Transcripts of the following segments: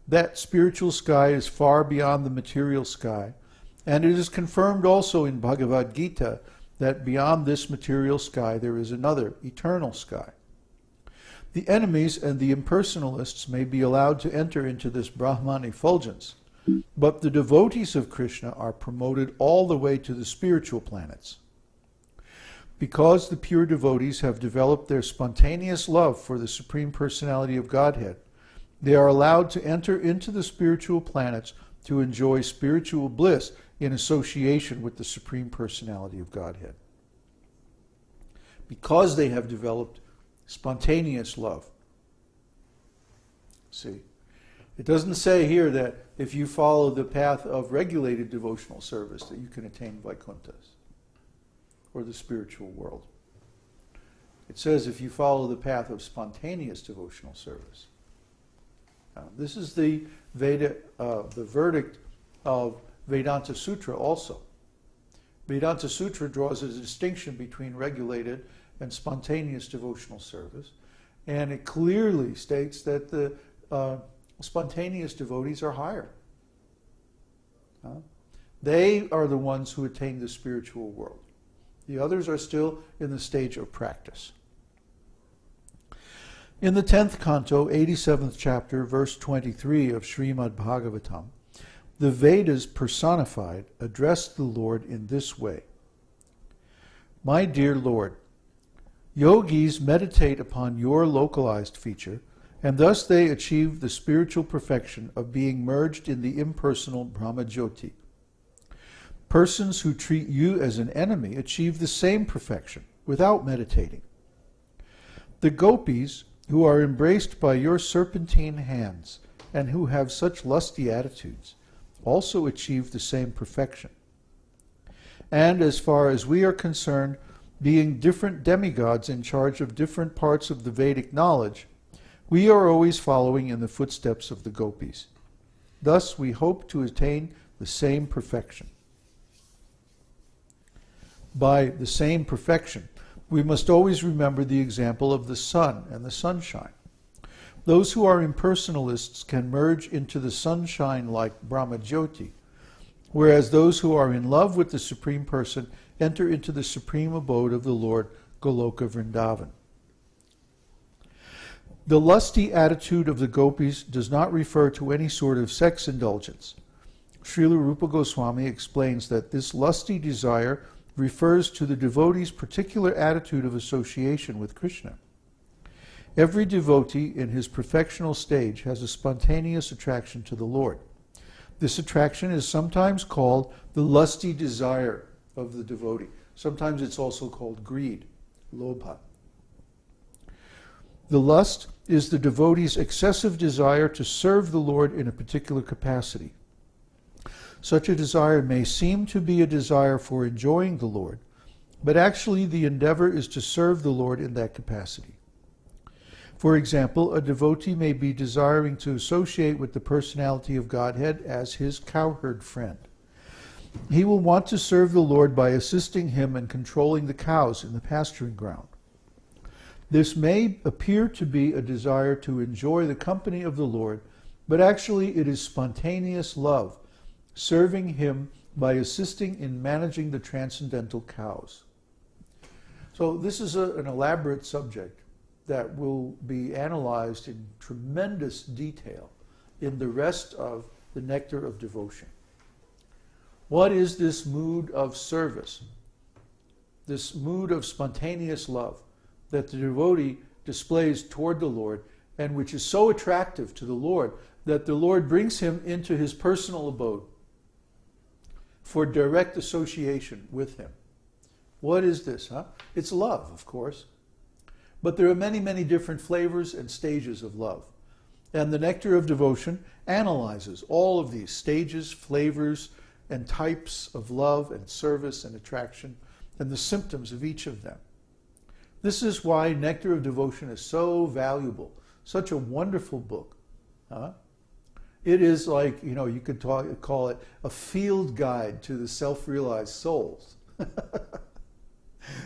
That spiritual sky is far beyond the material sky, and it is confirmed also in Bhagavad-gītā that beyond this material sky there is another eternal sky. The enemies and the impersonalists may be allowed to enter into this Brahman effulgence, but the devotees of Krishna are promoted all the way to the spiritual planets. Because the pure devotees have developed their spontaneous love for the Supreme Personality of Godhead, they are allowed to enter into the spiritual planets to enjoy spiritual bliss in association with the Supreme Personality of Godhead. Because they have developed spontaneous love. See, it doesn't say here that if you follow the path of regulated devotional service that you can attain Vaikunthas or the spiritual world. It says if you follow the path of spontaneous devotional service. Now, this is the verdict of Vedānta-sūtra also. Vedānta-sūtra draws a distinction between regulated and spontaneous devotional service, and it clearly states that the spontaneous devotees are higher. They are the ones who attain the spiritual world. The others are still in the stage of practice. In the 10th canto, 87th chapter, verse 23 of Śrīmad-Bhāgavatam, the Vedas personified address the Lord in this way. My dear Lord, yogis meditate upon your localized feature, and thus they achieve the spiritual perfection of being merged in the impersonal Brahma-jyoti. Persons who treat you as an enemy achieve the same perfection without meditating. The gopis, who are embraced by your serpentine hands and who have such lusty attitudes, also achieve the same perfection. And as far as we are concerned, being different demigods in charge of different parts of the Vedic knowledge, we are always following in the footsteps of the gopis. Thus we hope to attain the same perfection. By the same perfection, we must always remember the example of the sun and the sunshine. Those who are impersonalists can merge into the sunshine like Brahma-jyoti, whereas those who are in love with the Supreme Person enter into the supreme abode of the Lord, Goloka Vrindavan. The lusty attitude of the gopis does not refer to any sort of sex indulgence. Srila Rupa Goswami explains that this lusty desire refers to the devotee's particular attitude of association with Krishna. Every devotee in his perfectional stage has a spontaneous attraction to the Lord. This attraction is sometimes called the lusty desire of the devotee. Sometimes it's also called greed, lobha. The lust is the devotee's excessive desire to serve the Lord in a particular capacity. Such a desire may seem to be a desire for enjoying the Lord, but actually the endeavor is to serve the Lord in that capacity. For example, a devotee may be desiring to associate with the personality of Godhead as his cowherd friend. He will want to serve the Lord by assisting him in controlling the cows in the pasturing ground. This may appear to be a desire to enjoy the company of the Lord, but actually it is spontaneous love, serving him by assisting in managing the transcendental cows. So this is an elaborate subject that will be analyzed in tremendous detail in the rest of the Nectar of Devotion. What is this mood of service, this mood of spontaneous love that the devotee displays toward the Lord, and which is so attractive to the Lord that the Lord brings him into his personal abode for direct association with him? What is this, huh? It's love, of course. But there are many, many different flavors and stages of love. And the Nectar of Devotion analyzes all of these stages, flavors, and types of love and service and attraction, and the symptoms of each of them. This is why Nectar of Devotion is so valuable, such a wonderful book. Huh? It is like, you could call it a field guide to the self-realized souls.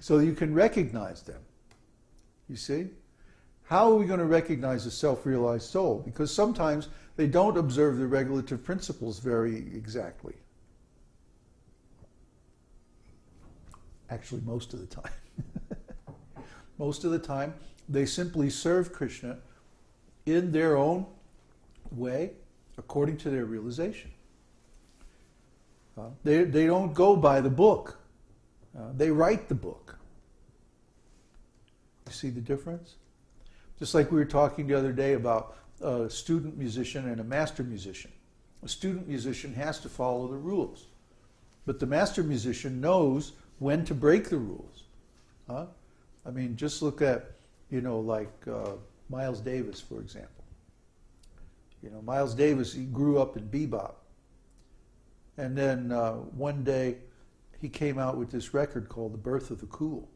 So you can recognize them. You see? How are we going to recognize a self-realized soul? Because sometimes they don't observe the regulative principles very exactly. Actually, most of the time. Most of the time, they simply serve Krishna in their own way, according to their realization. They don't go by the book. They write the book. You see the difference? Just like we were talking the other day about a student musician and a master musician. A student musician has to follow the rules. But the master musician knows when to break the rules. I mean, just look at, like Miles Davis, for example. Miles Davis, he grew up in bebop. And then one day, he came out with this record called The Birth of the Cool.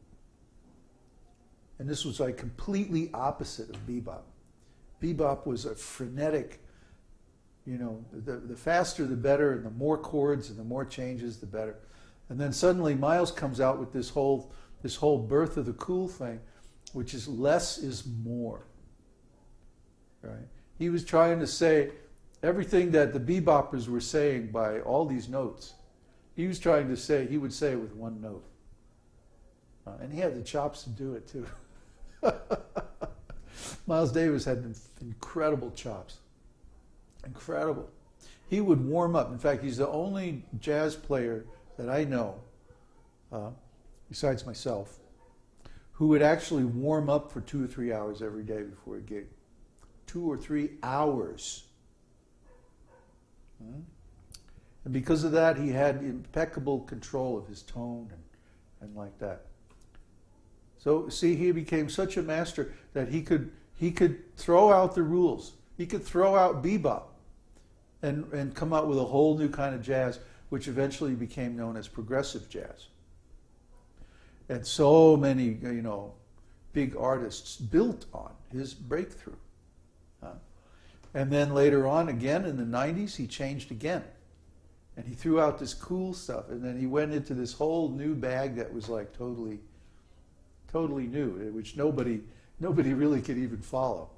And this was like completely opposite of bebop. Bebop was a frenetic, the faster the better, and the more chords and the more changes, the better. And then suddenly Miles comes out with this whole Birth of the Cool thing, which is less is more. Right? He was trying to say everything that the beboppers were saying by all these notes. He was trying to say, he would say it with one note. And he had the chops to do it too. Miles Davis had incredible chops. Incredible. He would warm up. In fact, he's the only jazz player that I know, besides myself, who would actually warm up for 2 or 3 hours every day before a gig. 2 or 3 hours. And because of that, he had impeccable control of his tone and like that. So, see, he became such a master that he could throw out the rules. He could throw out bebop and come out with a whole new kind of jazz, which eventually became known as progressive jazz. And so many, big artists built on his breakthrough. And then later on, again in the 90s, he changed again. And he threw out this cool stuff. And then he went into this whole new bag that was like totally new, which nobody really could even follow,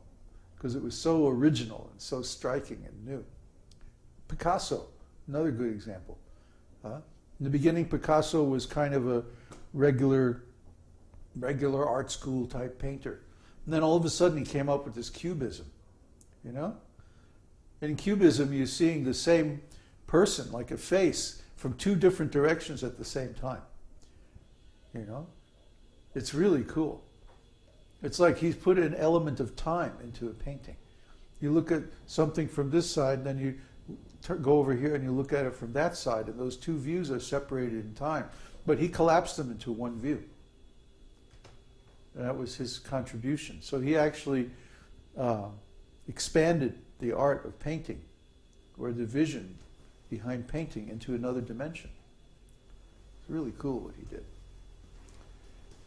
because it was so original and so striking and new. Picasso, another good example. In the beginning, Picasso was kind of a regular art school type painter. And then all of a sudden he came up with this cubism, In cubism, you're seeing the same person, like a face, from 2 different directions at the same time. It's really cool. It's like he's put an element of time into a painting. You look at something from this side, then you go over here and you look at it from that side, and those 2 views are separated in time. But he collapsed them into one view. And that was his contribution. So he actually expanded the art of painting, or the vision behind painting, into another dimension. It's really cool what he did.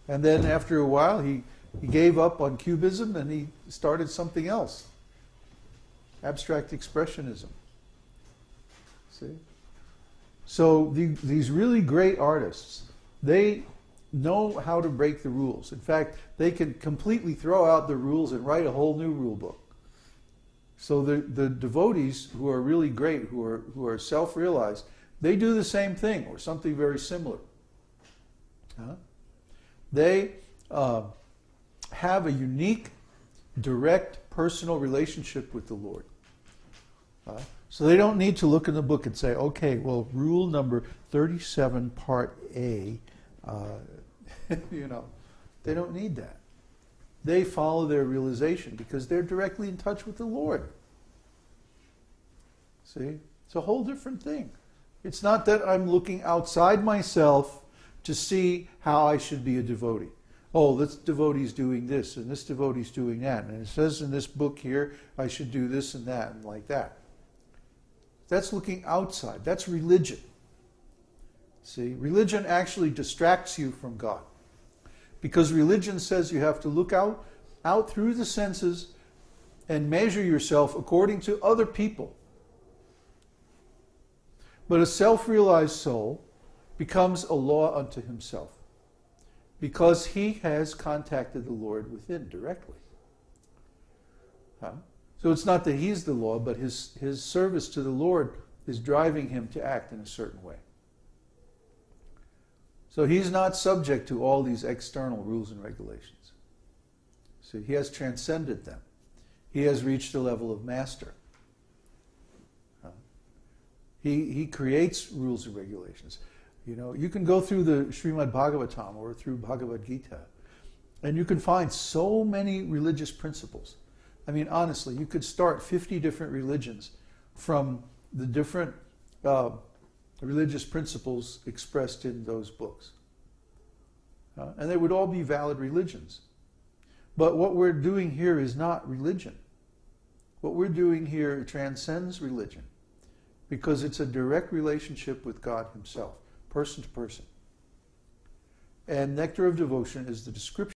And then after a while, he gave up on cubism and he started something else. Abstract expressionism. See? So these really great artists, they know how to break the rules. In fact, they can completely throw out the rules and write a whole new rule book. So the devotees who are really great, who are self-realized, they do the same thing or something very similar. They have a unique, direct, personal relationship with the Lord. So they don't need to look in the book and say, okay, well, rule number 37, part A, they don't need that. They follow their realization because they're directly in touch with the Lord. See? It's a whole different thing. It's not that I'm looking outside myself to see how I should be a devotee. Oh, this devotee's doing this, and this devotee's doing that, and it says in this book here, I should do this and that, and like that. That's looking outside. That's religion. See? Religion actually distracts you from God. Because religion says you have to look out through the senses and measure yourself according to other people. But a self-realized soul becomes a law unto himself because he has contacted the Lord within directly. Huh? So it's not that he's the law, but his service to the Lord is driving him to act in a certain way. So he's not subject to all these external rules and regulations. So he has transcended them. He has reached a level of master. He creates rules and regulations. You know, you can go through the Śrīmad-Bhāgavatam or through Bhagavad-gītā, and you can find so many religious principles. I mean, honestly, you could start 50 different religions from the different religious principles expressed in those books. And they would all be valid religions. But what we're doing here is not religion. What we're doing here transcends religion, because it's a direct relationship with God himself, person to person. And Nectar of Devotion is the description